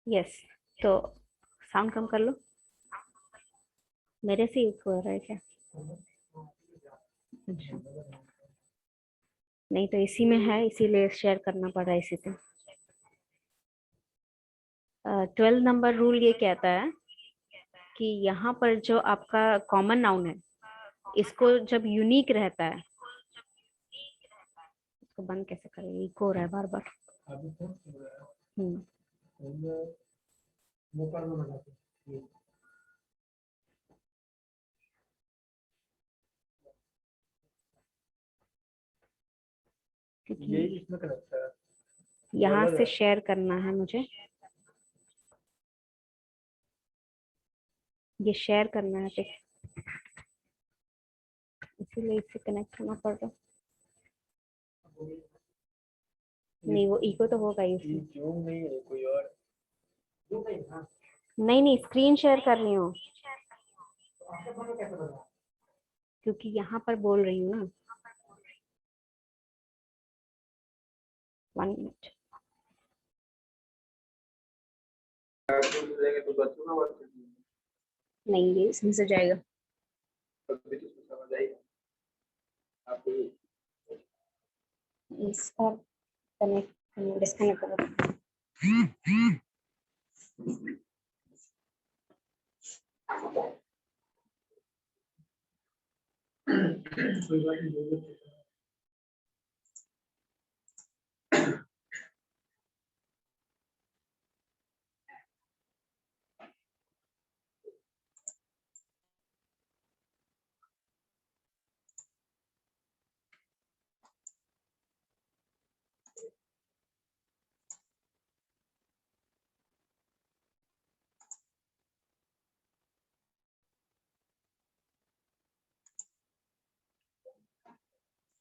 Yes. तो sound कम कर लो। मेरे से इको हो रहा है क्या? अच्छा, नहीं तो इसी में है, इसीलिए शेयर करना पड़ रहा है इसी से। 12 नंबर रूल ये कहता है कि यहाँ पर जो आपका कॉमन नाउन है, इसको जब यूनिक रहता है, इसको बंद कैसे करें, इको हो रहा है बार बार। हम्म। यहाँ से शेयर करना है मुझे, ये शेयर करना है, इसीलिए इससे कनेक्ट होना पड़ रहा। नहीं, वो इको तो होगा ही उसमें। नहीं नहीं, स्क्रीन शेयर कर रही हूँ क्योंकि यहाँ पर बोल रही हूँ ना। 1 मिनट। नहीं, ये इसमें से जाएगा। इसका कनेक्ट डिस्कनेक्ट करो।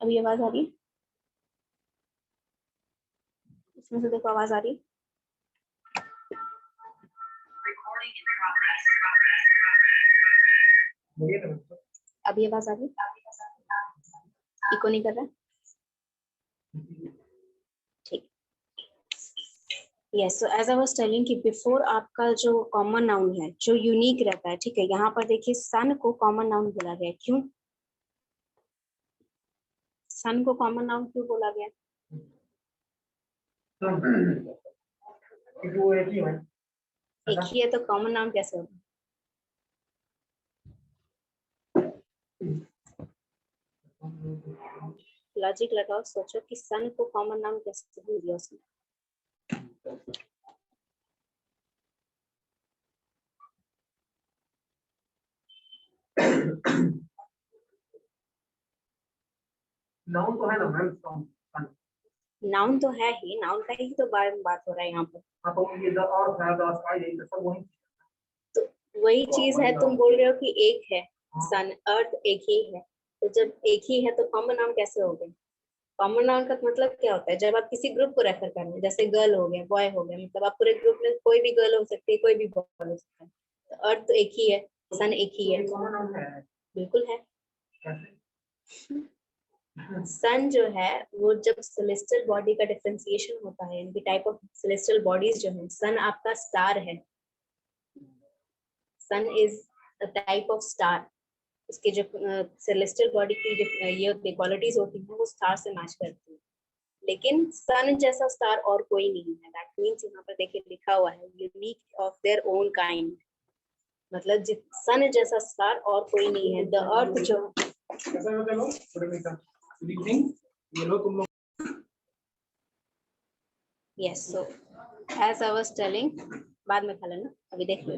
अभी आवाज आ रही है? इसमें से देखो, आवाज आ रही है? अभी आवाज आ रही है? इको नहीं कर रहा? ठीक। Yes, so as I was telling कि बिफोर आपका जो कॉमन नाउन है जो यूनिक रहता है, ठीक है, यहाँ पर देखिए सन को कॉमन नाउन बोला गया। क्यों सन को कॉमन नाउन क्यों बोला गया? एक ही है तो कॉमन नाउन कैसे होगा? लॉजिक लगाओ, सोचो कि सन को कॉमन नाउन कैसे बोल दिया उसने? नाउन तो है ना मैम, नाउन तो है ही, नाउन का ही तो बारे में बात हो रहा है यहाँ पर। हाँ, तो ये द अर्थ है, द स्काई है, सब वही। तो वही चीज है, तुम बोल रहे हो कि एक है सन, अर्थ एक ही है, तो जब एक ही है तो कॉमन नाउन कैसे हो गए? कॉमन नाउन का मतलब क्या होता है? जब आप किसी ग्रुप को रेफर कर रहे हैं, जैसे गर्ल हो गया, बॉय हो गया, मतलब आप पूरे ग्रुप में कोई भी गर्ल हो सकती है, कोई भी बॉय हो सकता है, तो अर्थ तो एक ही है, सन एक ही है। बिल्कुल है। सन जो है वो जब सेलेस्टियल बॉडी का डिफरेंशिएशन होता है, इनकी टाइप ऑफ सेलेस्टियल बॉडीज जो है, सन आपका स्टार है। Sun is a type of star. उसके जो सेलेस्टियल बॉडी की जो ये क्वालिटीज होती हैं वो स्टार से मैच करती है, लेकिन सन जैसा स्टार और कोई नहीं है। दैट मींस यहाँ पर देखिए लिखा हुआ है unique of their own kind, मतलब सन जैसा स्टार और कोई नहीं है। द अर्थ जो yes, so as I was telling, बाद में खा लेना, अभी देख लो।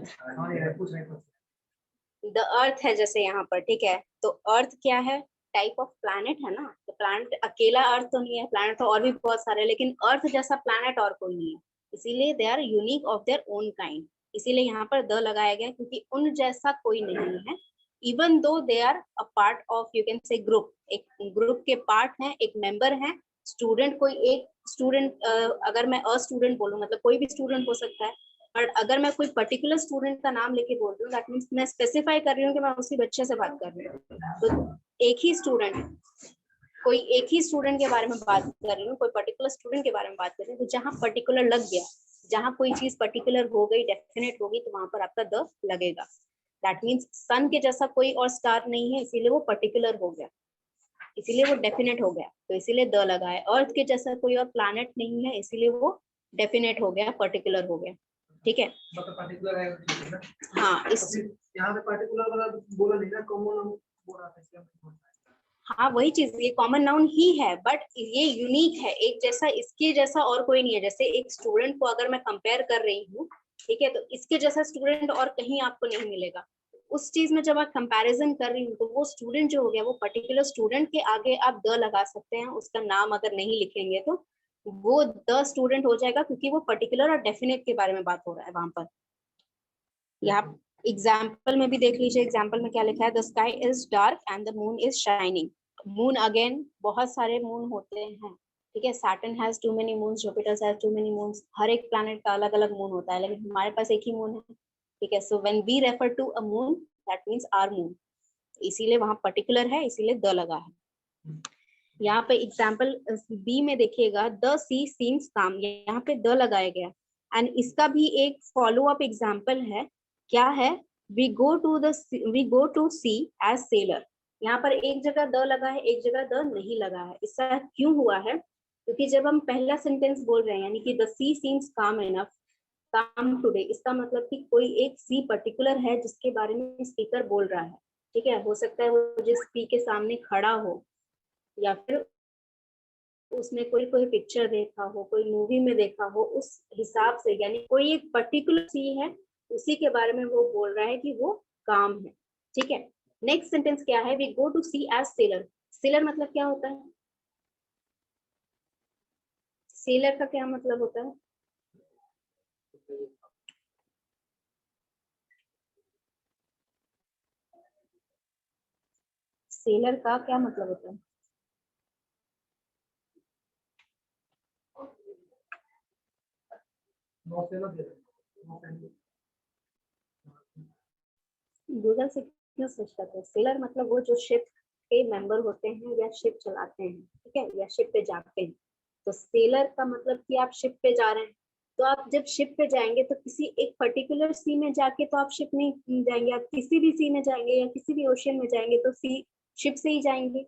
द अर्थ है जैसे यहाँ पर, ठीक है, तो अर्थ क्या है? टाइप ऑफ प्लैनेट है ना, तो प्लैनेट अकेला अर्थ तो नहीं है, प्लैनेट तो और भी बहुत सारे, लेकिन अर्थ जैसा प्लैनेट और कोई नहीं है, इसीलिए they are unique of their own kind. इसीलिए यहाँ पर द लगाया गया, क्योंकि उन जैसा कोई नहीं है। Even though they are a part of, you can say group, एक ग्रुप के पार्ट हैं, एक मेंबर है। स्टूडेंट, कोई एक स्टूडेंट, अगर मैं अ स्टूडेंट बोलूँ, मतलब कोई भी स्टूडेंट हो सकता है, बट अगर मैं कोई पर्टिकुलर स्टूडेंट का नाम लेके बोल रही हूँ, दैट मींस मैं स्पेसिफाई कर रही हूँ कि मैं उसी बच्चे से बात कर रही हूँ। तो एक ही स्टूडेंट, कोई एक ही स्टूडेंट के बारे में बात कर रही हूँ, कोई पर्टिकुलर स्टूडेंट के बारे में बात कर रही हूँ, तो जहाँ पर्टिकुलर लग गया, जहाँ कोई चीज पर्टिकुलर हो गई, डेफिनेट होगी, तो वहां पर आपका द लगेगा। दैट मीन्स सन के जैसा कोई और स्टार नहीं है, इसीलिए वो पर्टिकुलर हो गया, इसीलिए वो डेफिनेट हो गया, तो इसीलिए द लगा है। अर्थ के जैसा कोई और प्लैनेट नहीं है, इसीलिए वो डेफिनेट हो गया, पर्टिकुलर हो गया। ठीक है, मतलब पर्टिकुलर है ना? हाँ, इस यहाँ पे पर्टिकुलर वाला बोला नहीं ना, कॉमन बोल रहा था इसलिए हाँ वही चीज, ये कॉमन नाउन ही है, बट ये यूनिक है, एक जैसा इसके जैसा और कोई नहीं है। जैसे एक स्टूडेंट को अगर मैं कंपेयर कर रही हूँ, ठीक है, तो इसके जैसा स्टूडेंट और कहीं आपको नहीं मिलेगा। उस चीज में जब आप कंपैरिजन कर रही हूँ, तो वो स्टूडेंट जो हो गया, वो पर्टिकुलर स्टूडेंट के आगे आप द लगा सकते हैं, उसका नाम अगर नहीं लिखेंगे तो वो द स्टूडेंट हो जाएगा, क्योंकि वो पर्टिकुलर और डेफिनेट के बारे में बात हो रहा है वहां पर। यहाँ एग्जाम्पल में भी देख लीजिए, एग्जाम्पल में क्या लिखा है, the sky is dark and the moon is shining. Moon again बहुत सारे मून होते हैं, ठीक है, Saturn has too many moons, Jupiter has too many moons, हर एक प्लैनेट का अलग अलग मून होता है, लेकिन हमारे पास एक ही मून है। ठीक है, so when we refer to a moon, that means our moon, इसीलिए वहां पर्टिकुलर है, इसीलिए द लगा है। यहाँ पे एग्जाम्पल बी में देखिएगा, द सी सीम्स काम, यहाँ पे द लगाया गया। एंड इसका भी एक फॉलो अप एग्जाम्पल है, क्या है, we go to see as sailor. यहाँ पर एक जगह द लगा है, एक जगह द नहीं लगा है। इसका क्यों हुआ है, क्योंकि जब हम पहला सेंटेंस बोल रहे हैं, यानी कि द सी सीम्स काम इनफ, काम टुडे, इसका मतलब कि कोई एक सी पर्टिकुलर है जिसके बारे में स्पीकर बोल रहा है। ठीक है, हो सकता है वो जिस सी के सामने खड़ा हो, या फिर उसने कोई कोई पिक्चर देखा हो, कोई मूवी में देखा हो, उस हिसाब से, यानी कोई एक पर्टिकुलर सी है, उसी के बारे में वो बोल रहा है कि वो काम है। ठीक है, नेक्स्ट सेंटेंस क्या है, we go to see as sailor. Sailor मतलब क्या होता है, सेलर का क्या मतलब होता है, सेलर का क्या मतलब होता है, गूगल से क्यों सर्च करते हैं। सेलर मतलब वो जो शिप के मेंबर होते हैं या शिप चलाते हैं, ठीक है, या शिप पे जाते हैं। तो सेलर का मतलब कि आप शिप पे जा रहे हैं, तो आप जब शिप पे जाएंगे तो किसी एक पर्टिकुलर सी में जाके तो आप शिप नहीं जाएंगे, आप किसी भी सी में जाएंगे या किसी भी ओशियन में जाएंगे तो सी शिप से ही जाएंगे।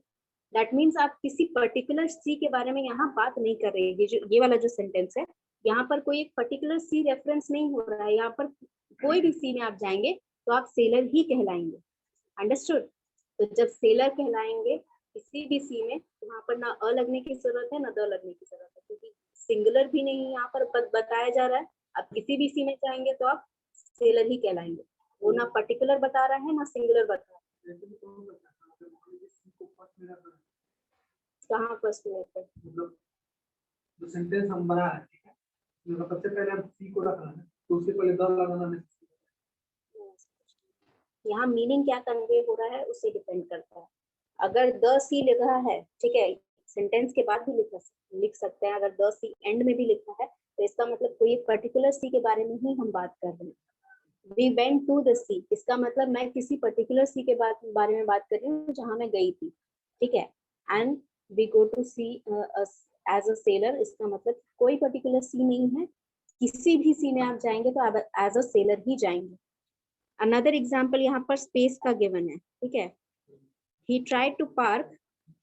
दैट मीन्स आप किसी पर्टिकुलर सी के बारे में यहाँ बात नहीं कर रहे हैं। ये वाला जो सेंटेंस है, यहाँ पर कोई एक पर्टिकुलर सी रेफरेंस नहीं हो रहा है, यहाँ पर कोई भी सी में आप जाएंगे तो आप सेलर ही कहलाएंगे। अंडरस्टूड। तो जब सेलर कहलाएंगे किसी भी सी में, तो वहां पर ना अ लगने की जरूरत है, ना द लगने की जरूरत है, क्योंकि सिंगुलर भी नहीं यहाँ पर बताया जा रहा है। आप किसी भी सी में जाएंगे तो आप सेलर ही कहलाएंगे, वो ना पर्टिकुलर बता रहा है ना सिंगुलर बता रहा है। कहाँ फर्स्ट मिनट पे, मतलब जो सेंटेंस हम बना रहे हैं, ठीक है, मतलब सबसे पहले हम सी को रखना है, तो उससे पहले द लगाना है। यहाँ मीनिंग क्या कन्वे हो रहा है उससे डिपेंड करता है। अगर द सी लिखा है, ठीक है, सेंटेंस के बाद भी लिख सकते हैं, अगर द सी एंड में भी लिखा है, तो इसका मतलब कोई पर्टिकुलर सी के बारे में ही हम बात कर रहे हैं। वी वेंट टू द सी, इसका मतलब मैं किसी पर्टिकुलर सी के बारे में बात कर रही हूँ जहाँ मैं गई थी। ठीक है, and we go to see as a sailor, इसका मतलब कोई पर्टिकुलर सी नहीं है, किसी भी सी में आप जाएंगे तो आप एज अ सेलर ही जाएंगे। अनदर एग्जाम्पल यहाँ पर स्पेस का गिवन है, ठीक है, he tried to park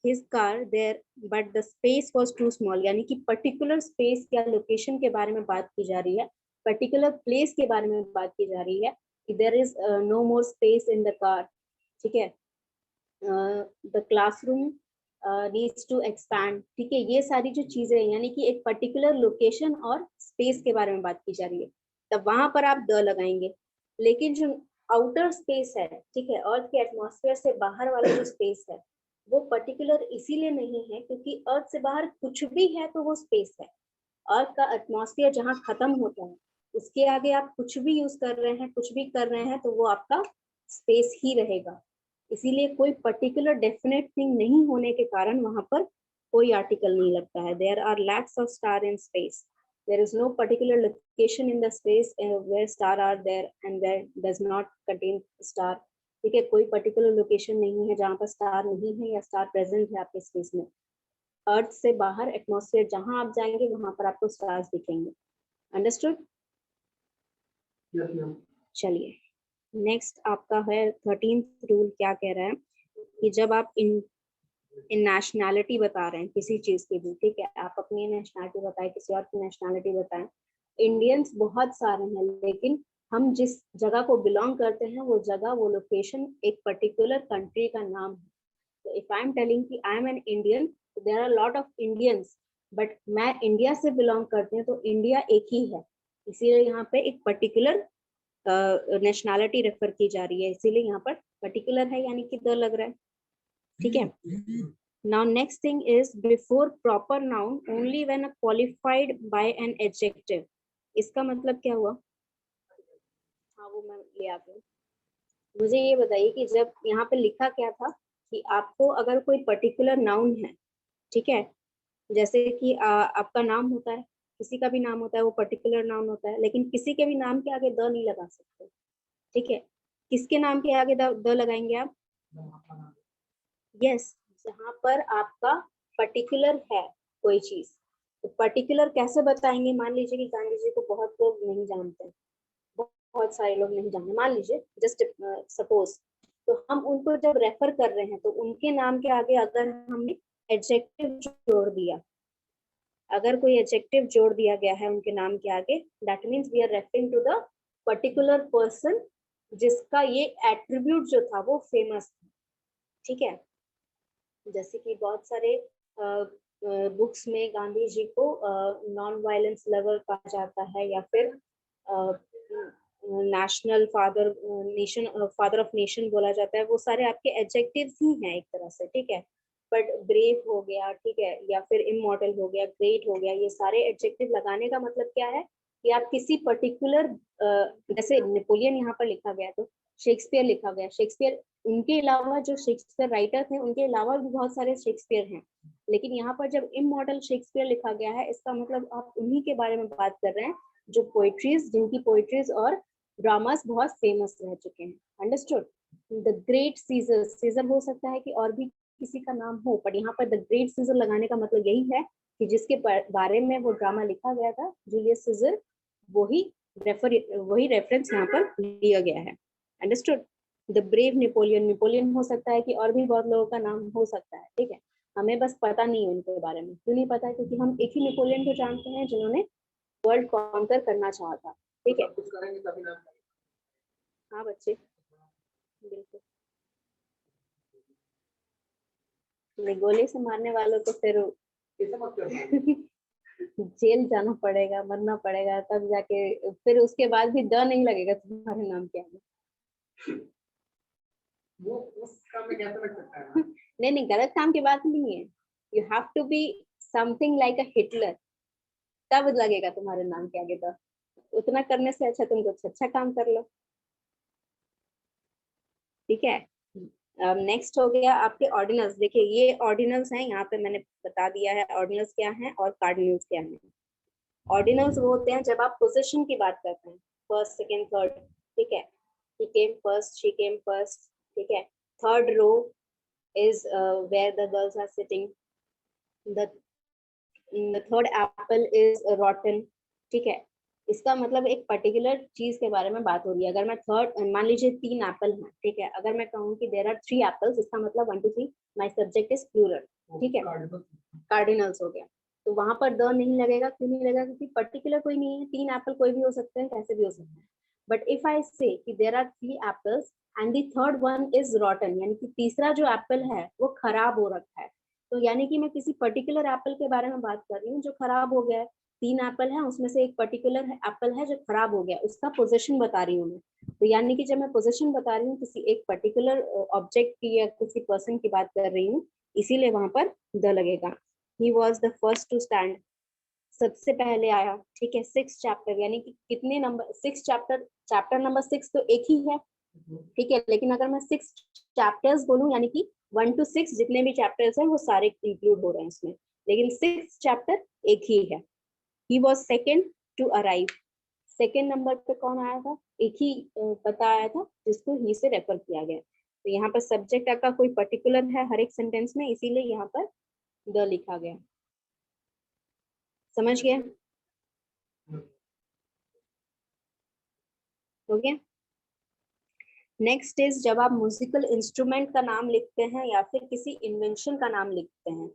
his car there but the space was too small, यानी कि पर्टिकुलर स्पेस या लोकेशन के बारे में बात की जा रही है, पर्टिकुलर प्लेस के बारे में बात की जा रही है कि there is no more space in the car. ठीक है, the classroom needs to expand. ठीक है, ये सारी जो चीजें हैं, यानी कि एक पर्टिकुलर लोकेशन और स्पेस के बारे में बात की जा रही है, तब वहां पर आप द लगाएंगे। लेकिन जो आउटर स्पेस है, ठीक है, अर्थ के एटमॉस्फेयर से बाहर वाला जो स्पेस है, वो पर्टिकुलर इसीलिए नहीं है क्योंकि अर्थ से बाहर कुछ भी है तो वो स्पेस है। अर्थ का एटमॉस्फेयर जहाँ खत्म होता है, उसके आगे आप कुछ भी यूज कर रहे हैं, कुछ भी कर रहे हैं, तो वो आपका स्पेस ही रहेगा। इसीलिए कोई पर्टिकुलर डेफिनेट थिंग नहीं होने के कारण वहां पर कोई आर्टिकल नहीं लगता है। There are lacks of star in space, there is no particular location in the space where star are there and where does not contain star। ठीक है, कोई पर्टिकुलर लोकेशन नहीं है जहाँ पर स्टार नहीं है या स्टार प्रेजेंट है आपके स्पेस में। अर्थ से बाहर एटमॉस्फेयर जहाँ आप जाएंगे वहां पर आपको स्टार्स दिखेंगे। अंडरस्टूड। Yes ma'am. चलिए नेक्स्ट आपका है 13th रूल। क्या कह रहा है कि जब आप इन नेशनैलिटी बता रहे हैं किसी चीज की भी, ठीक है, आप अपनी नेशनैलिटी बताएं, किसी और की नेशनैलिटी बताएं। इंडियंस बहुत सारे हैं, लेकिन हम जिस जगह को बिलोंग करते हैं वो जगह, वो लोकेशन एक पर्टिकुलर कंट्री का नाम है। तो इफ आई एम टेलिंग कि I am an Indian, there are lot of Indians, but मैं इंडिया से बिलोंग करती हूँ, तो इंडिया एक ही है। इसीलिए यहाँ पे एक पर्टिकुलर नेशनैलिटी रेफर की जा रही है, इसीलिए यहाँ पर पर्टिकुलर है, यानी कि द लग रहा है। ठीक है। Now next thing is before proper noun only when a qualified by an adjective. इसका मतलब क्या हुआ? हाँ वो मैं ले आती हूँ। मुझे ये बताइए कि जब यहाँ पे लिखा क्या था कि आपको अगर कोई पर्टिकुलर नाउन है, ठीक है, जैसे कि आपका नाम होता है, किसी का भी नाम होता है, वो पर्टिकुलर नाउन होता है, लेकिन किसी के भी नाम के आगे द नहीं लगा सकते। ठीक है, किसके नाम के आगे द लगाएंगे आप? यस, जहाँ पर आपका पर्टिकुलर है कोई चीज, तो पर्टिकुलर कैसे बताएंगे? मान लीजिए कि गांधी जी को बहुत लोग नहीं जानते हैं, बहुत सारे लोग नहीं जानते, मान लीजिए जस्ट सपोज, तो हम उनको जब रेफर कर रहे हैं तो उनके नाम के आगे अगर हमने एडजेक्टिव जोड़ दिया, अगर कोई एडजेक्टिव जोड़ दिया गया है उनके नाम के आगे, that means we are referring to the particular person जिसका ये एट्रीब्यूट जो था वो फेमस था। ठीक है, जैसे कि बहुत सारे बुक्स में गांधी जी को नॉन वायलेंस लवर कहा जाता है, या फिर national father, nation father of nation बोला जाता है। वो सारे आपके एडजेक्टिव्स ही हैं एक तरह से। ठीक है, बट ब्रेव हो गया, ठीक है, या फिर इमॉर्टल हो गया, ग्रेट हो गया, ये सारे एडजेक्टिव लगाने का मतलब क्या है कि आप किसी पर्टिकुलर, जैसे नेपोलियन यहाँ पर लिखा गया, तो शेक्सपियर लिखा गया, शेक्सपियर, उनके अलावा जो शेक्सपियर राइटर थे उनके अलावा भी बहुत सारे शेक्सपियर हैं, लेकिन यहाँ पर जब इमॉर्टल शेक्सपियर लिखा गया है, इसका मतलब आप उन्हीं के बारे में बात कर रहे हैं जो पोइट्रीज, जिनकी पोइट्रीज और ड्रामास बहुत फेमस रह चुके हैं। Understood? The great Caesar, Caesar हो सकता है कि और भी किसी का नाम हो, पर यहाँ पर द ग्रेट सीजर लगाने का मतलब यही है कि जिसके बारे में वो ड्रामा लिखा गया था, जूलियस सीजर, वही रेफरेंस यहाँ पर लिया गया है। Understood? The brave Napoleon, Napoleon हो सकता है कि और भी बहुत लोगों का नाम हो सकता है। ठीक है, हमें बस पता नहीं है उनके बारे में। क्यों नहीं पता है? क्योंकि हम एक ही नेपोलियन को जानते हैं जिन्होंने वर्ल्ड कॉन्कर करना चाहा था। ठीक है, कुछ करेंगे तभी नाम। हाँ बच्चे, बिल्कुल। गोली से मारने वालों को फिर ऐसा मत करो। जेल जाना पड़ेगा, मरना पड़ेगा, तब जाके फिर उसके बाद भी ड नहीं लगेगा तुम्हारे नाम के आगे। वो उस काम में कैसे लग सकता है? नहीं नहीं, गलत काम की बात नहीं है। You have to be something like a Hitler, तब लगेगा तुम्हारे नाम के आगे द। उतना करने से अच्छा तुम कुछ अच्छा काम कर लो। ठीक है, नेक्स्ट हो गया आपके ऑर्डिनल्स। देखिए ये ऑर्डिनल्स हैं, यहाँ पे मैंने बता दिया है ऑर्डिनल्स क्या हैं और कार्डिनल्स क्या हैं। ऑर्डिनल्स वो होते हैं जब आप पोजीशन की बात करते हैं, फर्स्ट, सेकंड, थर्ड। ठीक है, he came first, she came first। ठीक है, third row is where the girls are sitting, the third apple is rotten। ठीक है, इसका मतलब एक पर्टिकुलर चीज के बारे में बात हो रही है। अगर मैं थर्ड, मान लीजिए 3 एप्पल हैं, ठीक है, अगर मैं कहूँ कि देयर आर 3 एप्पल्स, इसका मतलब 1 2 3, माय सब्जेक्ट इज प्लूरल। ठीक है, कार्डिनल्स हो गया, तो वहां पर द नहीं लगेगा। क्यों नहीं लगेगा? क्योंकि पर्टिकुलर कोई नहीं है, 3 एप्पल कोई भी हो सकते हैं, कैसे भी हो सकते हैं। बट इफ आई से कि there are 3 apples and the third one is rotten, यानी कि तीसरा जो एप्पल है वो खराब हो रखा है, तो यानी कि मैं किसी पर्टिकुलर एप्पल के बारे में बात कर रही हूँ जो खराब हो गया है। 3 एप्पल है, उसमें से एक पर्टिकुलर एप्पल है जो खराब हो गया, उसका पोजीशन बता रही हूँ मैं। तो यानी कि जब मैं पोजीशन बता रही हूँ किसी एक पर्टिकुलर ऑब्जेक्ट की या किसी पर्सन की बात कर रही हूँ, इसीलिए वहां पर द लगेगा। He was the first to stand, सबसे पहले आया। ठीक है, 6 चैप्टर, यानी कि कितने नंबर, 6 चैप्टर, चैप्टर नंबर 6 तो एक ही है। ठीक है, लेकिन अगर मैं 6 चैप्टर्स बोलूं, यानी कि 1 to 6 जितने भी चैप्टर्स हैं वो सारे इंक्लूड हो रहे हैं इसमें, लेकिन 6 चैप्टर एक ही है। He was second to arrive, second नंबर पे कौन आया था? एक ही पता आया था जिसको ही से रेफर किया गया। तो यहाँ पर सब्जेक्ट का कोई पर्टिकुलर है हर एक सेंटेंस में, इसीलिए यहाँ पर द लिखा गया। समझ गए? ओके। नेक्स्ट इज जब आप म्यूजिकल इंस्ट्रूमेंट का नाम लिखते हैं या फिर किसी इन्वेंशन का नाम लिखते हैं,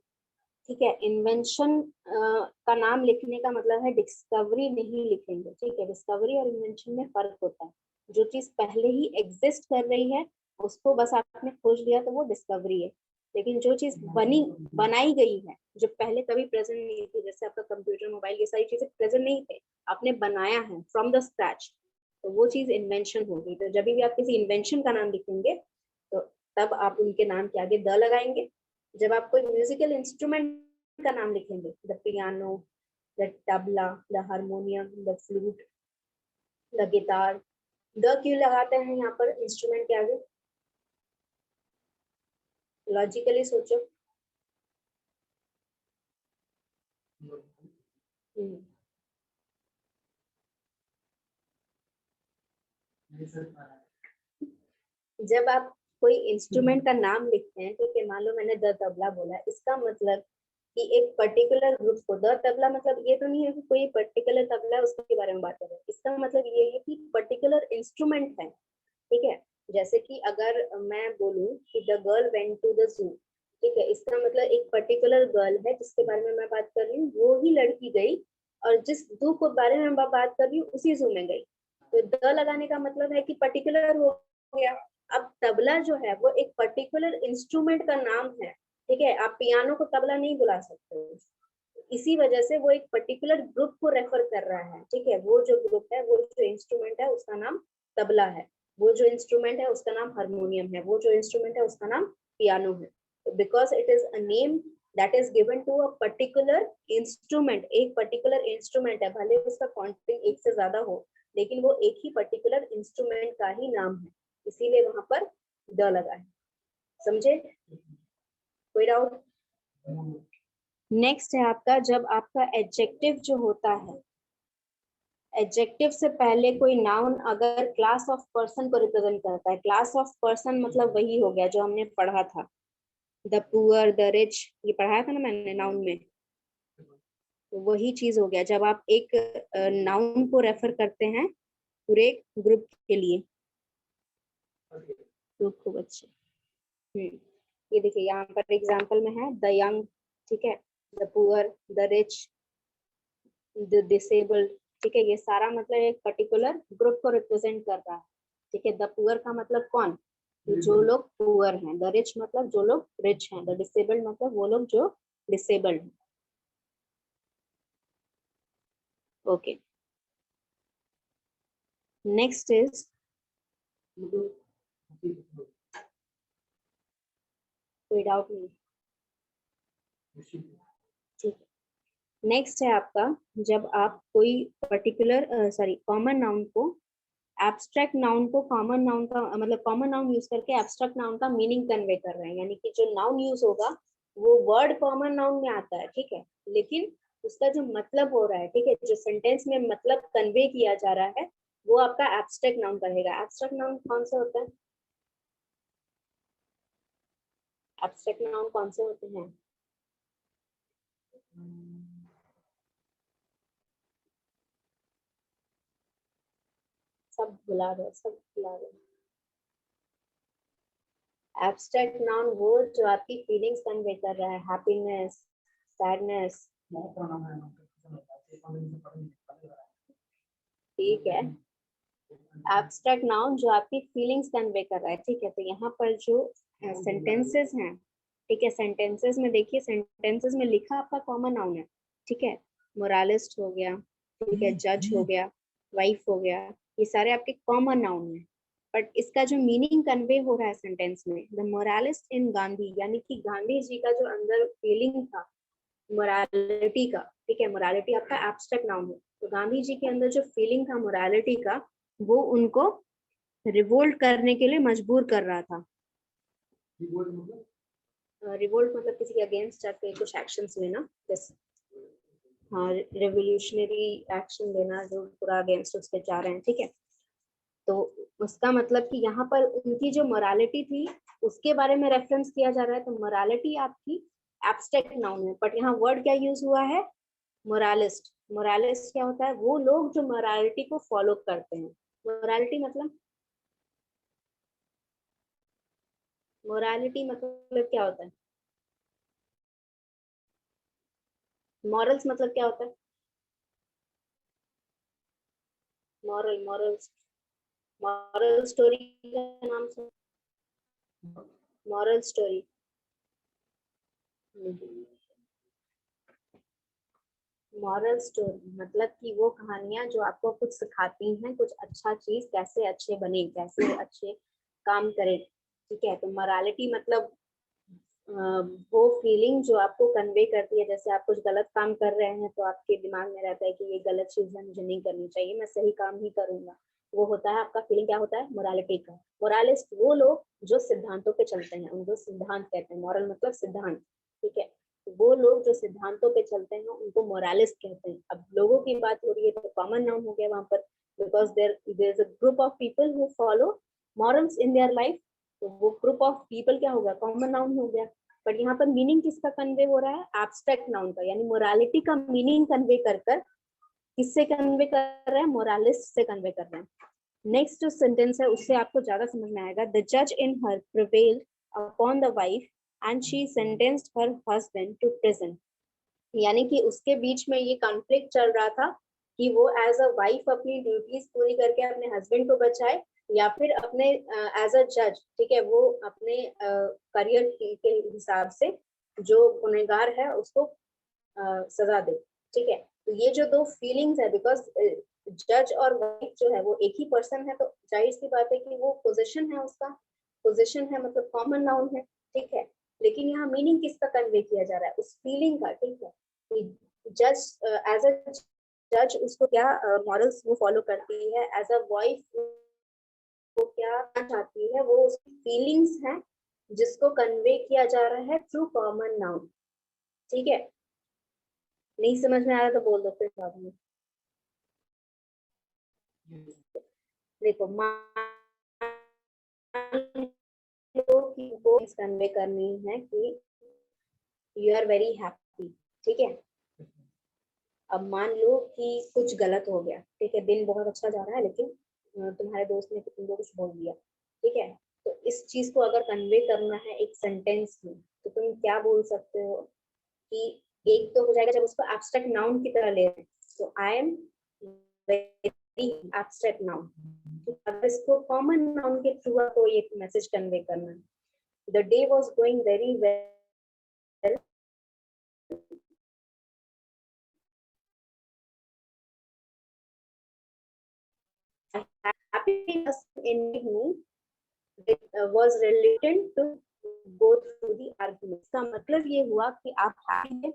ठीक है। इन्वेंशन का नाम लिखने का मतलब है डिस्कवरी नहीं लिखेंगे, ठीक है। डिस्कवरी और इन्वेंशन में फर्क होता है। जो चीज पहले ही एग्जिस्ट कर रही है उसको बस आपने खोज लिया तो वो डिस्कवरी है। लेकिन जो चीज बनाई गई है, जो पहले कभी प्रेजेंट नहीं थी, जैसे आपका कंप्यूटर, मोबाइल, ये सारी चीजें प्रेजेंट नहीं थे, आपने बनाया है फ्रॉम द स्क्रैच, तो वो चीज इन्वेंशन होगी। तो जब भी आप किसी इन्वेंशन का नाम लिखेंगे तो तब आप उनके नाम के आगे द लगाएंगे। जब आप कोई म्यूजिकल इंस्ट्रूमेंट का नाम लिखेंगे, the piano, the tabla, the harmonium, the flute, the guitar, the क्यों लगाते हैं यहाँ पर इंस्ट्रूमेंट के आगे? लॉजिकली सोचो। हम्म, जब आप कोई इंस्ट्रूमेंट का नाम लिखते हैं, ठीक है, मान लो मैंने द तबला बोला, इसका मतलब कि एक पर्टिकुलर ग्रुप को, द तबला मतलब ये तो नहीं है कि कोई पर्टिकुलर तबला है उसके बारे में बात कर रहे हैं। इसका मतलब ये है कि पर्टिकुलर इंस्ट्रूमेंट है, ठीक है। जैसे कि अगर मैं बोलूं कि the girl went to the zoo, ठीक है, इसका मतलब एक पर्टिकुलर गर्ल है जिसके बारे में मैं बात कर रही हूँ, वो ही लड़की गई और जिस जू के बारे में मैं बात कर रही हूँ उसी जू में गई। तो द लगाने का मतलब है कि पर्टिकुलर हो गया। अब तबला जो है वो एक पर्टिकुलर इंस्ट्रूमेंट का नाम है, ठीक है। आप पियानो को तबला नहीं बुला सकते, इसी वजह से वो एक पर्टिकुलर ग्रुप को रेफर कर रहा है, ठीक है। वो जो ग्रुप है, वो जो इंस्ट्रूमेंट है उसका नाम तबला है, वो जो इंस्ट्रूमेंट है उसका नाम हारमोनियम है, वो जो इंस्ट्रूमेंट है उसका नाम पियानो है। Because it is a name that is given to a particular instrument. एक पर्टिकुलर इंस्ट्रूमेंट है, भले उसका क्वांटिटी एक से ज्यादा हो, लेकिन वो एक ही पर्टिकुलर इंस्ट्रूमेंट का ही नाम है, इसीलिए वहां पर द लगा है। समझे? कोई डाउट? नेक्स्ट है आपका, जब आपका एडजेक्टिव जो होता है, एडजेक्टिव से पहले कोई नाउन अगर क्लास ऑफ पर्सन को रिप्रेजेंट करता है, क्लास ऑफ पर्सन मतलब वही हो गया जो हमने पढ़ा था, द पुअर, द रिच, ये पढ़ाया था ना मैंने नाउन में, तो वही चीज हो गया जब आप एक नाउन को रेफर करते हैं पूरे ग्रुप के लिए। तो खूब अच्छे। ये देखिए यहाँ पर एग्जाम्पल में है द यंग, ठीक है, the poor, the rich, the disabled, ठीक है। ये सारा मतलब एक पर्टिकुलर ग्रुप को रिप्रेजेंट कर रहा है, ठीक है। द पुअर का मतलब कौन? जो लोग पुअर हैं। द रिच मतलब जो लोग रिच हैं। द डिसेबल्ड मतलब वो लोग जो डिसेबल्ड हैं। ओके, नेक्स्ट इज, कोई डाउट नहीं? ठीक है। नेक्स्ट है आपका, जब आप कोई पर्टिकुलर सॉरी कॉमन नाउन को, एब्स्ट्रैक्ट नाउन को कॉमन नाउन का मतलब कॉमन नाउन यूज करके एब्स्ट्रैक्ट नाउन का मीनिंग कन्वे कर रहे हैं, यानी कि जो नाउन यूज होगा वो वर्ड कॉमन नाउन में आता है, ठीक है, लेकिन उसका जो मतलब हो रहा है, ठीक है, जो सेंटेंस में मतलब कन्वे किया जा रहा है, वो आपका एब्स्ट्रैक्ट नाउन रहेगा। एब्स्ट्रैक्ट नाउन कौन से होता है? एब्स्ट्रैक्ट नाउन कौन से होते हैं? सब भुला दो, सब भुला दो। एब्स्ट्रैक्ट नाउन वो जो आपकी फीलिंग्स कन्वे कर रहा है, हैप्पीनेस, सैडनेस, ठीक है। एब्स्ट्रैक्ट नाउन जो आपकी फीलिंग्स कन्वे कर रहा है, ठीक है। तो यहाँ पर जो सेंटेंसेस हैं, ठीक है, सेंटेंसेस में देखिए, सेंटेंसेस में लिखा आपका कॉमन नाउन है, ठीक है। मोरालिस्ट हो गया, ठीक है, जज हो गया, वाइफ हो गया, ये सारे आपके कॉमन नाउन है। बट इसका जो मीनिंग कन्वे हो रहा है सेंटेंस में, द मोरालिस्ट इन गांधी, यानी कि गांधी जी का जो अंदर फीलिंग था मोरालिटी का, ठीक है, मोरालिटी आपका एब्स्ट्रैक्ट नाउन है, तो गांधी जी के अंदर जो फीलिंग था मोरालिटी का, वो उनको रिवोल्ट करने के लिए मजबूर कर रहा था। रिवोल्ट मतलब किसी के अगेंस्ट जाके कुछ एक्शंस लेना, जैसे हाँ, रेवोल्यूशनरी एक्शन लेना, जो पूरा अगेंस्ट उसके जा रहे हैं, ठीक है। तो उसका मतलब कि यहाँ पर उनकी जो मोरालिटी थी उसके बारे में रेफरेंस किया जा रहा है, तो मोरालिटी आपकी एब्स्ट्रैक्ट नाउन है, बट यहाँ वर्ड क्या यूज हुआ है? मोरालिस्ट। मोरालिस्ट क्या होता है? वो लोग जो मोरालिटी को फॉलो करते हैं, मोरालिटी मतलब, मोरालिटी मतलब क्या होता है? मॉरल्स मतलब क्या होता है? मॉरल, मॉरल, मॉरल स्टोरी का नाम सुन, मॉरल स्टोरी। मॉरल स्टोरी मतलब कि वो कहानियां जो आपको कुछ सिखाती हैं, कुछ अच्छा चीज कैसे अच्छे बने, कैसे अच्छे काम करें। ठीक है, तो मोरालिटी मतलब वो फीलिंग जो आपको कन्वे करती है, जैसे आप कुछ गलत काम कर रहे हैं तो आपके दिमाग में रहता है कि ये गलत चीज है, मुझे नहीं करनी चाहिए, मैं सही काम ही करूंगा। वो होता है आपका फीलिंग, क्या होता है? मोरालिटी का। मोरालिस्ट वो लोग जो सिद्धांतों पे चलते हैं, उनको सिद्धांत कहते हैं। मॉरल मतलब सिद्धांत, ठीक है। वो लोग जो सिद्धांतों पे चलते हैं उनको मोरालिस्ट कहते हैं। अब लोगों की बात हो रही है तो कॉमन नाउन हो गया वहां पर, because there is a group of people who follow morals in their life. तो वो ग्रुप ऑफ पीपल क्या होगा? कॉमन नाउन हो गया। बट यहाँ पर मीनिंग किसका कन्वे हो रहा है? एब्स्ट्रैक्ट नाउन का, यानी मोरालिटी का मीनिंग कन्वे कर कर किससे कन्वे कर रहे हैं? मोरालिस्ट से कन्वे कर रहे हैं। नेक्स्ट जो सेंटेंस है उससे आपको ज्यादा समझ में आएगा। द जज in her prevailed upon the wife and she sentenced her husband to prison. यानी कि उसके बीच में ये कॉन्फ्लिक्ट चल रहा था कि वो एज अ वाइफ अपनी ड्यूटीज पूरी करके अपने हस्बैंड को बचाए, या फिर अपने एज अ जज, ठीक है, वो अपने करियर के हिसाब से जो गुनहगार है उसको सजा दे। ठीक है, तो ये जो दो फीलिंग्स है, बिकॉज जज और वाइफ जो है वो एक ही पर्सन है, तो जाहिर सी बात है कि वो पोजीशन है, उसका पोजीशन है, मतलब कॉमन नाउन है। ठीक है, लेकिन यहाँ मीनिंग किसका कन्वे किया जा रहा है? उस फीलिंग का। ठीक है, जज एज अ जज उसको क्या मॉरल्स वो फॉलो करती है, एज अ वाइफ वो क्या चाहती है, वो उसकी फीलिंग्स हैं जिसको कन्वे किया जा रहा है थ्रू कॉमन नाउन। ठीक है, नहीं समझ में आ रहा तो बोल दो फिर बाद में। देखो, मान लो कि वो कन्वे करनी है कि यू आर वेरी हैप्पी। ठीक है, अब मान लो कि कुछ गलत हो गया, ठीक है, दिन बहुत अच्छा जा रहा है लेकिन तुम्हारे दोस्त ने तुमको कुछ बोल दिया। ठीक है, तो इस चीज को अगर कन्वे करना है एक सेंटेंस में, तो तुम क्या बोल सकते हो कि एक तो हो जाएगा जब उसको एब्स्ट्रैक्ट नाउन की तरह ले रहे हैं, तो I am very abstract noun. अगर इसको कॉमन नाउन के थ्रू आपको ये मैसेज कन्वे करना है, the day was going very well, happiness in me was related to go through the argument। का मतलब ये हुआ कि आप हैप्पी हैं,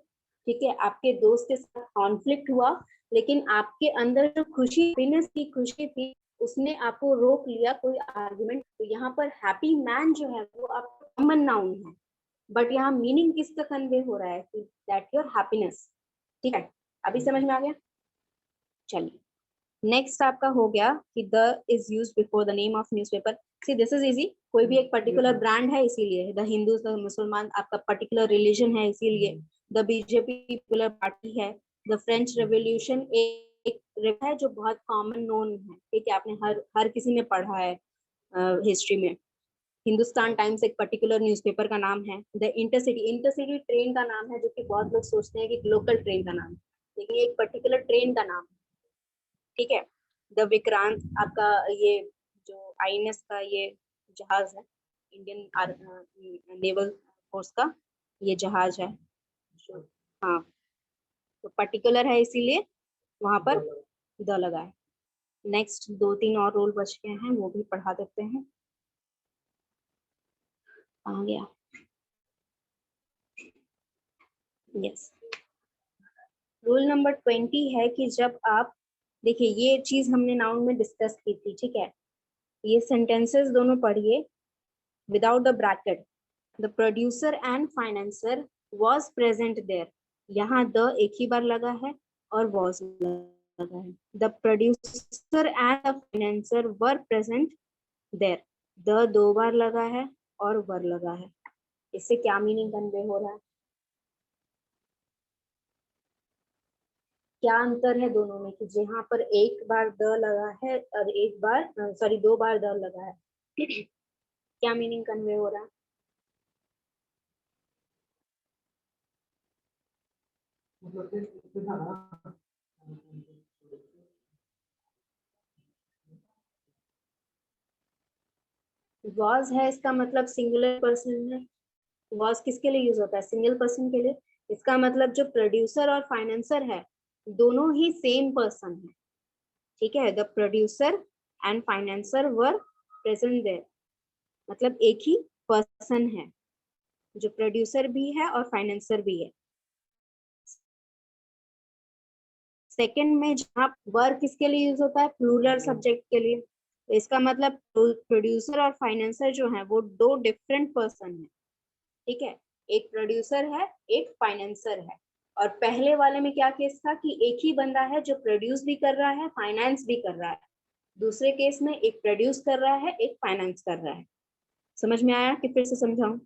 ठीक है, आपके दोस्त के साथ कॉन्फ्लिक्ट हुआ, लेकिन आपके अंदर जो खुशी, हैप्पीनेस की खुशी थी, उसने आपको रोक लिया कोई आर्गुमेंट। तो यहाँ पर हैप्पी मैन जो है वो आपका कॉमन नाउन है, बट यहाँ मीनिंग किसका कन्वे हो रहा है कि दैट योर हैप्पीनेस। ठीक है, अभी समझ में आ गया? चलिए, नेक्स्ट आपका हो गया कि the is use before the name of newspaper. See this is easy, कोई भी एक पर्टिकुलर ब्रांड है इसीलिए, द हिंदू, द मुसलमान आपका पर्टिकुलर रिलीजन है इसीलिए, द बीजेपी पॉपुलर पार्टी है, द फ्रेंच रेवोल्यूशन एक है जो बहुत कॉमन नोन है, ठीक है, आपने हर किसी ने पढ़ा है हिस्ट्री में। हिंदुस्तान टाइम्स एक पर्टिकुलर न्यूज़पेपर का नाम है। द इंटरसिटी, इंटरसिटी ट्रेन का नाम है, जो कि बहुत लोग सोचते हैं कि लोकल ट्रेन का नाम है, लेकिन ये एक पर्टिकुलर ट्रेन का नाम है। ठीक है, द विक्रांत आपका ये जो आईएनएस का ये जहाज है, इंडियन नेवल फोर्स का ये जहाज है। हाँ, तो पर्टिकुलर है इसीलिए वहां पर द लगा है। नेक्स्ट दो तीन और रोल बच गए हैं, वो भी पढ़ा देते हैं। आ गया, यस। रूल नंबर 20 है कि जब आप, देखिए ये चीज हमने नाउन में डिस्कस की थी, ठीक है, ये सेंटेंसेस दोनों पढ़िए without the bracket. The producer and financer was present there, यहाँ द एक ही बार लगा है और वॉज लगा है। The producer and the financer were present there, the दो बार लगा है और वर लगा है। इससे क्या मीनिंग कन्वे हो रहा है? क्या अंतर है दोनों में कि जहाँ पर एक बार द लगा है और एक बार सॉरी 2 बार द लगा है क्या मीनिंग कन्वे हो रहा है? मतलब इससे था ना, वॉज है इसका मतलब सिंगुलर पर्सन है। वॉज किसके लिए यूज होता है? सिंगल पर्सन के लिए। इसका मतलब जो प्रोड्यूसर और फाइनेंसर है दोनों ही सेम पर्सन है। ठीक है, the producer and financer were present there, मतलब एक ही पर्सन है, जो प्रोड्यूसर भी है और फाइनेंसर भी है। सेकंड में जहाँ वर किसके लिए यूज होता है? प्लूरल सब्जेक्ट के लिए। तो इसका मतलब प्रोड्यूसर और फाइनेंसर जो है वो दो डिफरेंट पर्सन है। ठीक है, एक प्रोड्यूसर है, एक फाइनेंसर है। और पहले वाले में क्या केस था कि एक ही बंदा है जो प्रोड्यूस भी कर रहा है, फाइनेंस भी कर रहा है। दूसरे केस में एक प्रोड्यूस कर रहा है, एक फाइनेंस कर रहा है। समझ में आया कि फिर से समझाऊं?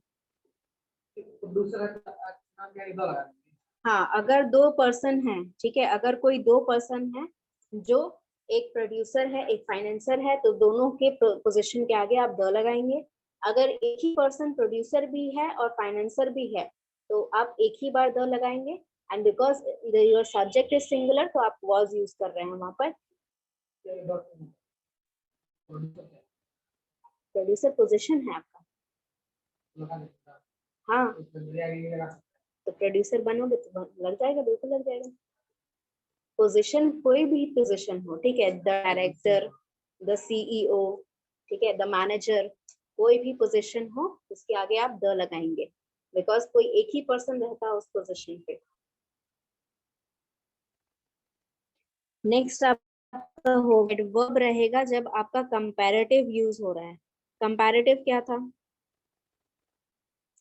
दूसरा नाम क्या इधर लगा देंगे। हाँ, अगर दो पर्सन हैं, ठीक है, अगर कोई दो पर्सन है जो एक प्रोड्यूसर है एक फाइनेंसर है, तो दोनों के पोजीशन के आगे आप द लगाएंगे। अगर एक ही पर्सन प्रोड्यूसर भी है और फाइनेंसर भी है तो आप एक ही बार द लगाएंगे। And because your subject is singular तो आप वॉज यूज कर रहे हैं वहां पर। क्या इधर प्रोड्यूसर क्या प्रोड्यूसर पोजीशन है आपका। लगा देगा, हाँ, उसमें मेरे आगे ये लगा सकते तो प्रोड्यूसर बनोगे तो लग जाएगा, बिल्कुल लग जाएगा। पोजीशन कोई भी पोजीशन हो, ठीक है, द डायरेक्टर, द सीईओ, ठीक है, द मैनेजर, कोई भी पोजीशन हो उसके आगे आप द लगाएंगे बिकॉज कोई एक ही पर्सन रहता है उस पोजीशन पे। नेक्स्ट आपका हो वर्ब रहेगा जब आपका कंपैरेटिव यूज हो रहा है। कंपैरेटिव क्या था?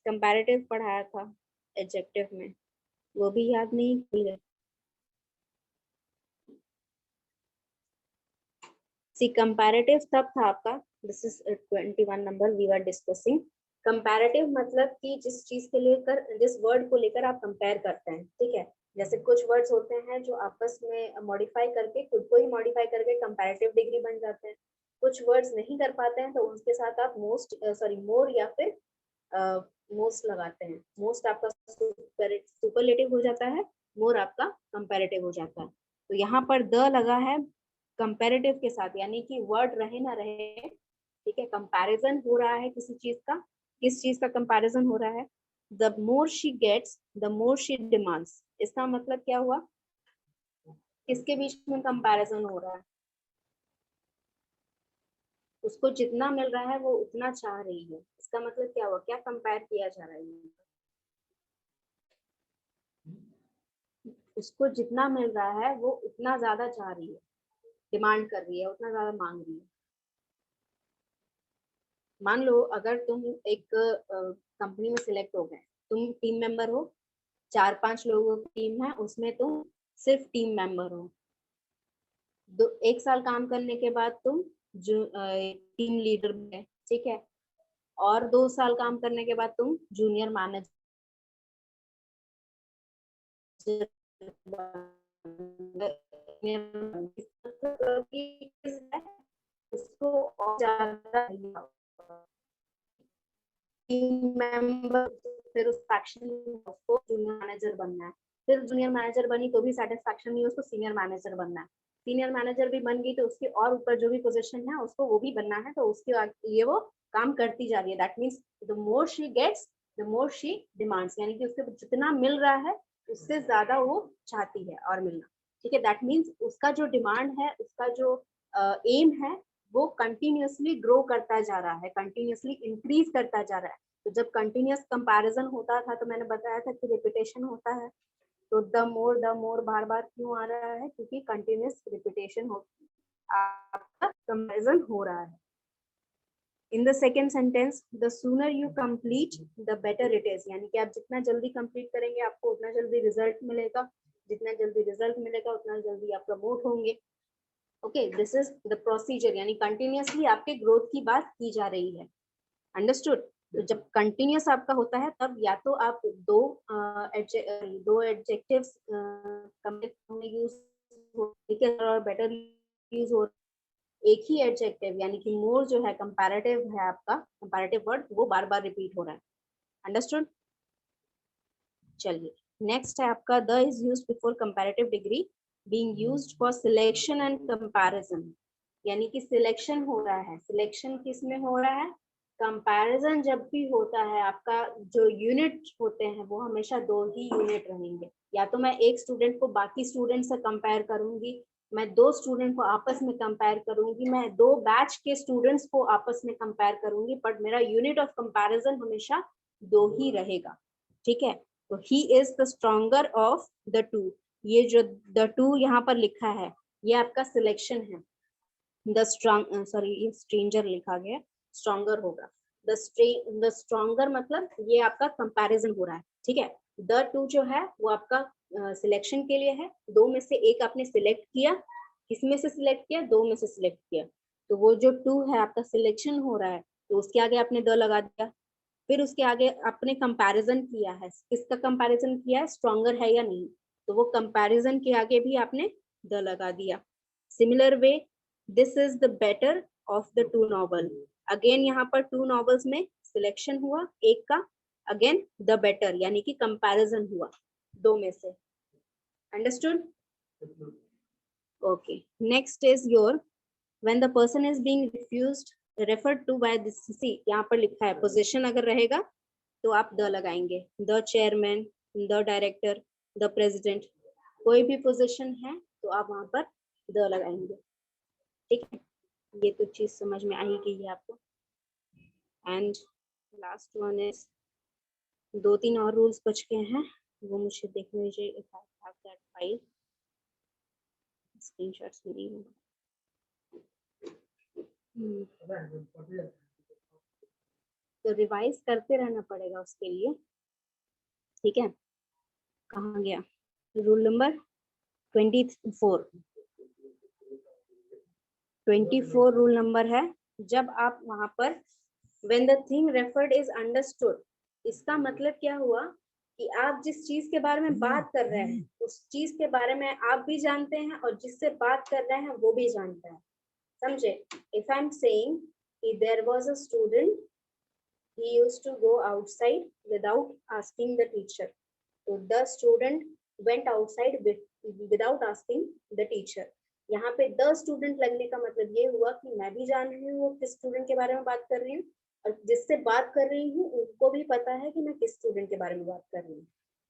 कंपैरेटिव पढ़ाया था एडजेक्टिव में, वो भी याद नहीं भूल गए। सी कंपैरेटिव तब था आपका, this is 21 number we are discussing. Comparative मतलब कि जिस चीज के लेकर, जिस वर्ड को लेकर आप कंपेयर करते हैं, ठीक है। जैसे कुछ वर्ड्स होते हैं जो आपस में मॉडिफाई करके, खुद को ही मॉडिफाई करके कंपैरेटिव डिग्री बन जाते हैं। कुछ वर्ड्स नहीं कर पाते हैं तो उसके साथ आप मोस्ट सॉरी मोर या फिर मोस्ट लगाते हैं। मोस्ट आपका सुपरलेटिव हो जाता है, मोर आपका कंपैरेटिव हो जाता है। तो यहाँ पर द लगा है कंपैरेटिव के साथ, यानी कि वर्ड रहे ना रहे, ठीक है, कंपैरिजन हो रहा है किसी चीज का। किस चीज का कंपैरिजन हो रहा है? The more she gets the more she demands. इसका मतलब क्या हुआ? किसके बीच में कंपैरिजन हो रहा है? उसको जितना मिल रहा है वो उतना चाह रही है। इसका मतलब क्या हुआ? क्या कंपेयर किया जा रहा है? उसको जितना मिल रहा है वो उतना ज्यादा चाह रही है, डिमांड कर रही है, उतना ज्यादा मांग रही है। मान लो अगर तुम एक कंपनी में सिलेक्ट हो गए, तुम टीम मेंबर हो, 4-5 लोगों की टीम है, उसमें तुम सिर्फ टीम मेंबर हो। 1 साल काम करने के बाद तुम जो टीम लीडर बने, ठीक है, और 2 साल काम करने के बाद तुम जूनियर मैनेजर। उसको और ज्यादा टीम मेंबर, फिर उस फैक्शन उसको जूनियर मैनेजर बनना है। फिर जूनियर मैनेजर बनी तो भी सेटिस्फैक्शन नहीं, उसको सीनियर मैनेजर बनना है। सीनियर मैनेजर भी बन गई तो उसके और ऊपर जो भी पोजीशन है उसको वो भी बनना है, तो उसके ये वो काम करती जा रही है। That means the more she gets the more she demands, यानी कि उसके जितना मिल रहा है उससे ज्यादा वो चाहती है और मिलना। ठीक है, दैट मीन्स उसका जो डिमांड है, उसका जो एम है, वो कंटिन्यूअसली ग्रो करता जा रहा है, कंटिन्यूअसली इंक्रीज करता जा रहा है। तो जब कंटिन्यूअस कंपैरिजन होता था तो मैंने बताया था कि रिपीटेशन होता है। तो द मोर बार बार क्यों आ रहा है? क्योंकि कंटिन्यूअस रिपीटेशन हो, आपका कंपैरिजन हो रहा है। In the second sentence, the sooner you complete the better it is, यानी कि आप जितना जल्दी कंप्लीट करेंगे आपको उतना जल्दी रिजल्ट मिलेगा, जितना जल्दी रिजल्ट मिलेगा उतना जल्दी आप प्रमोट होंगे। Okay, this is the procedure, यानी कंटिन्यूअसली आपके ग्रोथ की बात की जा रही है। अंडरस्टूड? तो जब कंटिन्यूअस आपका होता है तब या तो आप दो एडजेक्टिव्स यूज और बेटर यूज हो, एक ही एडजेक्टिव यानी कि मोर जो है कंपैरेटिव है आपका, कंपैरेटिव वर्ड वो बार बार रिपीट हो रहा है। अंडरस्टूड? चलिए नेक्स्ट है आपका the is used before comparative degree being used for selection and comparison, यानी कि सिलेक्शन हो रहा है। सिलेक्शन किस में हो रहा है? कंपैरिजन जब भी होता है आपका, जो यूनिट होते हैं वो हमेशा दो ही यूनिट रहेंगे। या तो मैं एक स्टूडेंट को बाकी स्टूडेंट से कंपेयर करूंगी, मैं दो स्टूडेंट को आपस में कंपेयर करूंगी, मैं दो बैच के स्टूडेंट्स को आपस में कंपेयर करूंगी, बट मेरा यूनिट ऑफ कंपैरिजन हमेशा दो ही रहेगा। ठीक है, तो he is the stronger of the two, ये जो द टू यहाँ पर लिखा है ये आपका सिलेक्शन है। द स्ट्रॉन्ग, सॉरी ये स्ट्रेंजर लिखा गया, स्ट्रॉन्गर होगा। द स्ट्रॉन्गर मतलब ये आपका कंपैरिजन हो रहा है। ठीक है, द टू जो है वो आपका सिलेक्शन के लिए है, दो में से एक आपने सिलेक्ट किया, किसमें से सिलेक्ट किया? दो में से सिलेक्ट किया, तो वो जो टू है आपका सिलेक्शन हो रहा है, तो उसके आगे आपने द लगा दिया। फिर उसके आगे आपने कंपैरिजन किया है, किसका कंपैरिजन किया है? स्ट्रॉन्गर है या नहीं, तो वो कंपैरिजन के आगे भी आपने द लगा दिया। Similar way this is the better of the two novel, again यहाँ पर टू नॉवेल्स में सिलेक्शन हुआ एक का, अगेन द बेटर यानी कि कंपैरिजन हुआ दो में से। Understood? Okay, next is your when the person is being refused referred to by this, see यहाँ पर लिखा है पोजीशन अगर रहेगा तो आप द लगाएंगे, the chairman, the director, the president, कोई भी पोजीशन है तो आप वहां पर द लगाएंगे। ठीक है, ये तो चीज समझ में आ ही गई है आपको। एंड लास्ट वन इज, दो तीन और रूल्स बच गए हैं, वो मुझे देखने दीजिए। फाइल स्क्रीनशॉट्स मिली है। तो रिवाइज करते रहना पड़ेगा उसके लिए। ठीक है, कहाँ गया रूल नंबर 24? 24 रूल नंबर है, जब आप वहां पर when the thing referred is understood, इसका मतलब क्या हुआ कि आप जिस चीज के बारे में बात कर रहे हैं उस चीज के बारे में आप भी जानते हैं और जिससे बात कर रहे हैं वो भी जानता है। समझे? इफ आई एम सेइंग कि there was a student, he used to go outside without asking the teacher, so the student went outside without asking the teacher। यहाँ पे द स्टूडेंट लगने का मतलब ये हुआ कि मैं भी जान रही हूँ वो किस स्टूडेंट के बारे में बात कर रही हूँ, और जिससे बात कर रही हूँ उनको भी पता है कि मैं किस स्टूडेंट के बारे में बात कर रही हूँ।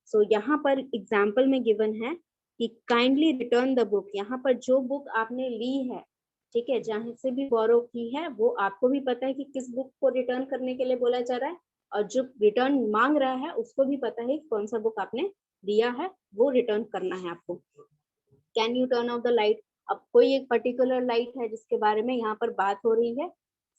सो यहाँ पर एग्जाम्पल में गिवन है कि काइंडली रिटर्न द बुक, यहाँ पर जो बुक आपने ली है, ठीक है, जहाँ से भी बोरो की है वो आपको भी पता है कि किस बुक को रिटर्न करने के लिए बोला जा रहा है, और जो रिटर्न मांग रहा है उसको भी पता है कौन सा बुक आपने दिया है वो रिटर्न करना है आपको। Can U turn off the light, अब कोई एक पर्टिकुलर लाइट है जिसके बारे में यहाँ पर बात हो रही है,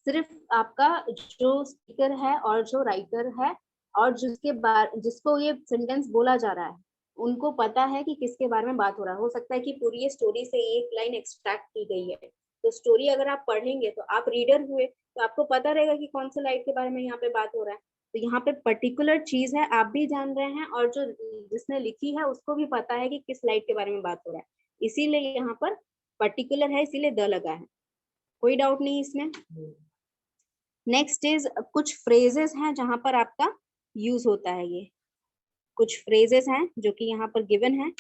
सिर्फ आपका जो स्पीकर है और जो राइटर है और जिसको ये सेंटेंस बोला जा रहा है उनको पता है कि किसके बारे में बात हो रहा है। हो सकता है कि पूरी स्टोरी से एक लाइन एक्सट्रैक्ट की गई है, तो स्टोरी अगर आप पढ़ेंगे तो आप रीडर हुए तो आपको पता रहेगा कि कौन सा लाइट के बारे में यहाँ पे बात हो रहा है। तो यहाँ पे पर्टिकुलर चीज है, आप भी जान रहे हैं और जो जिसने लिखी है उसको भी पता है कि किस लाइट के बारे में बात हो रहा है, इसीलिए यहाँ पर पर्टिकुलर है, इसीलिए द लगा है। कोई डाउट नहीं इसमें? नेक्स्ट इज कुछ फ्रेजेस हैं जहां पर आपका यूज होता है, ये कुछ फ्रेजेस हैं जो कि यहाँ पर गिवन है।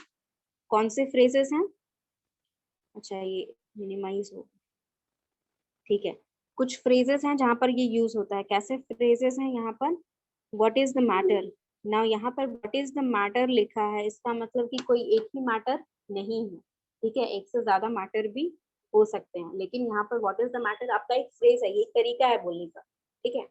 कौन से फ्रेजेस हैं? अच्छा ये मिनिमाइज हो, ठीक है। कुछ फ्रेजेस हैं जहां पर ये यूज होता है। कैसे फ्रेजेस हैं यहाँ पर? What is the matter, now यहाँ पर व्हाट इज द मैटर लिखा है, इसका मतलब कि कोई एक ही मैटर नहीं है, ठीक है, एक से ज्यादा मैटर भी हो सकते हैं, लेकिन यहाँ पर व्हाट इज द मैटर आपका एक फ्रेज है, ये एक तरीका है बोलने का। ठीक है,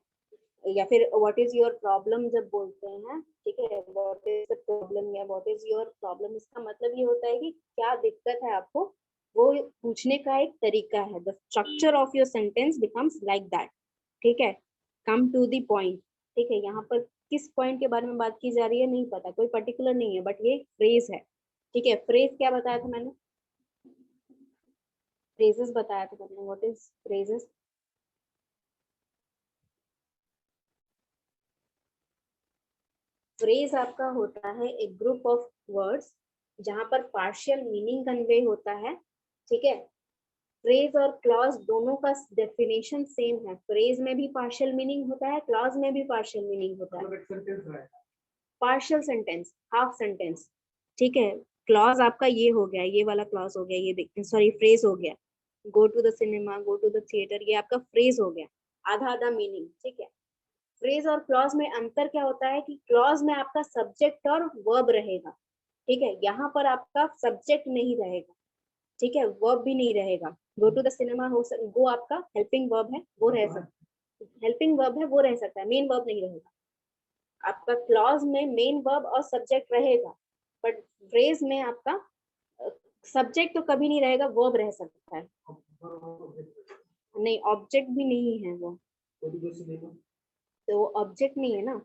या फिर व्हाट इज योर प्रॉब्लम जब बोलते हैं, ठीक है, व्हाट इज द प्रॉब्लम या व्हाट इज योर प्रॉब्लम, इसका मतलब ये होता है कि क्या दिक्कत है आपको, वो पूछने का एक तरीका है। The structure of your sentence becomes like that. ठीक है, कम टू द पॉइंट। ठीक है, यहाँ पर किस पॉइंट के बारे में बात की जा रही है नहीं पता, कोई पर्टिकुलर नहीं है, बट ये फ्रेज है। ठीक है, फ्रेज क्या बताया था मैंने? फ्रेजेस बताया था मैंने, व्हाट इज फ्रेजेस? फ्रेज आपका होता है एक ग्रुप ऑफ वर्ड्स जहां पर पार्शियल मीनिंग कन्वे होता है, ठीक है। फ्रेज और क्लॉज दोनों का डेफिनेशन सेम है, फ्रेज में भी पार्शियल मीनिंग होता है, क्लॉज में भी पार्शियल मीनिंग होता है। मतलब एक सेंटेंस है, पार्शियल सेंटेंस, हाफ सेंटेंस, ठीक है। क्लॉज आपका ये हो गया, ये वाला क्लॉज हो गया, ये देखते सॉरी फ्रेज हो गया, go to the cinema, go to the theatre, ये आपका फ्रेज हो गया, आधा आधा मीनिंग, ठीक है। फ्रेज और क्लॉज में अंतर क्या होता है कि क्लॉज में आपका सब्जेक्ट और वर्ब रहेगा, ठीक है। यहाँ पर आपका सब्जेक्ट नहीं रहेगा, ठीक है, वर्ब भी नहीं रहेगा। गो टू द सिनेमा हो गो आपका हेल्पिंग वर्ब है, वो रह सकता है, हेल्पिंग वर्ब है वो रह सकता है, मेन वर्ब नहीं रहेगा। आपका क्लॉज में मेन वर्ब और सब्जेक्ट रहेगा, बट फ्रेज में आपका सब्जेक्ट तो कभी नहीं रहेगा, वर्ब रह सकता है। नहीं, ऑब्जेक्ट भी नहीं है वो, तो वो ऑब्जेक्ट नहीं है ना,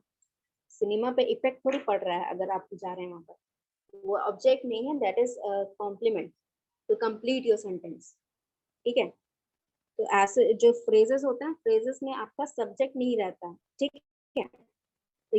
सिनेमा पे इफेक्ट थोड़ी पड़ रहा है अगर आप जा रहे हैं वहां पर, वो ऑब्जेक्ट नहीं है, that is complement to complete your sentence, ठीक है। तो ऐसे जो फ्रेजेस होते हैं, फ्रेजेस में आपका सब्जेक्ट नहीं रहता, ठीक है। तो